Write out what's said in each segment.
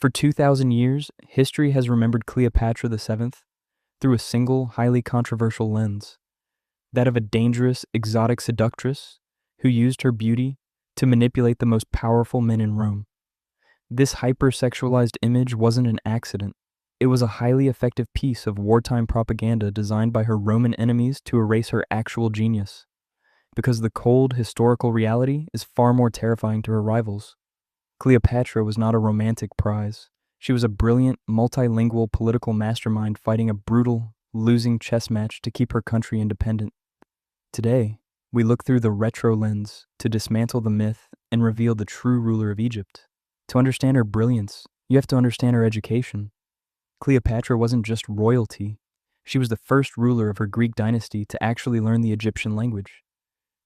For 2,000 years, history has remembered Cleopatra VII through a single, highly controversial lens, that of a dangerous, exotic seductress who used her beauty to manipulate the most powerful men in Rome. This hypersexualized image wasn't an accident. It was a highly effective piece of wartime propaganda designed by her Roman enemies to erase her actual genius, because the cold, historical reality is far more terrifying to her rivals. Cleopatra was not a romantic prize. She was a brilliant, multilingual political mastermind fighting a brutal, losing chess match to keep her country independent. Today, we look through the retro lens to dismantle the myth and reveal the true ruler of Egypt. To understand her brilliance, you have to understand her education. Cleopatra wasn't just royalty. She was the first ruler of her Greek dynasty to actually learn the Egyptian language.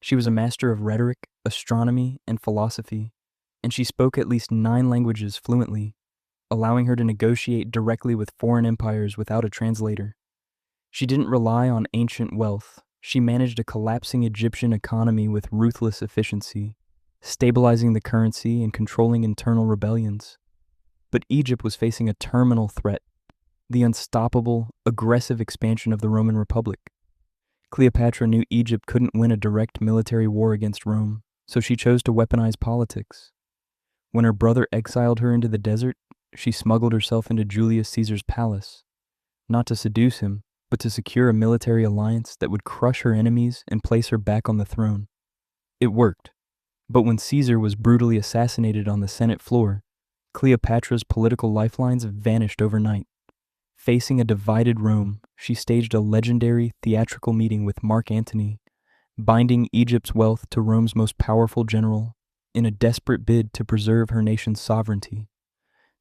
She was a master of rhetoric, astronomy, and philosophy, and she spoke at least 9 languages fluently, allowing her to negotiate directly with foreign empires without a translator. She didn't rely on ancient wealth. She managed a collapsing Egyptian economy with ruthless efficiency, stabilizing the currency and controlling internal rebellions. But Egypt was facing a terminal threat: the unstoppable, aggressive expansion of the Roman Republic. Cleopatra knew Egypt couldn't win a direct military war against Rome, so she chose to weaponize politics. When her brother exiled her into the desert, she smuggled herself into Julius Caesar's palace, not to seduce him, but to secure a military alliance that would crush her enemies and place her back on the throne. It worked, but when Caesar was brutally assassinated on the Senate floor, Cleopatra's political lifelines vanished overnight. Facing a divided Rome, she staged a legendary theatrical meeting with Mark Antony, binding Egypt's wealth to Rome's most powerful general in a desperate bid to preserve her nation's sovereignty.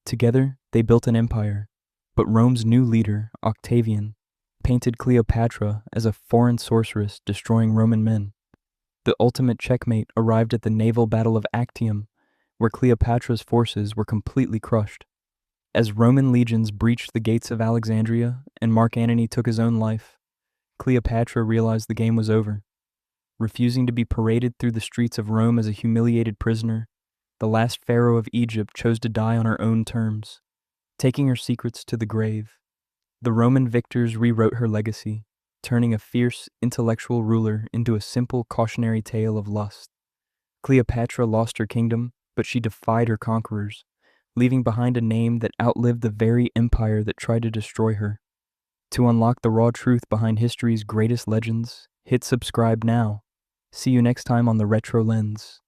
Together, they built an empire, but Rome's new leader, Octavian, painted Cleopatra as a foreign sorceress destroying Roman men. The ultimate checkmate arrived at the naval Battle of Actium, where Cleopatra's forces were completely crushed. As Roman legions breached the gates of Alexandria and Mark Antony took his own life, Cleopatra realized the game was over. Refusing to be paraded through the streets of Rome as a humiliated prisoner, the last pharaoh of Egypt chose to die on her own terms, taking her secrets to the grave. The Roman victors rewrote her legacy, turning a fierce, intellectual ruler into a simple cautionary tale of lust. Cleopatra lost her kingdom, but she defied her conquerors, leaving behind a name that outlived the very empire that tried to destroy her. To unlock the raw truth behind history's greatest legends, hit subscribe now. See you next time on The Retro Lens.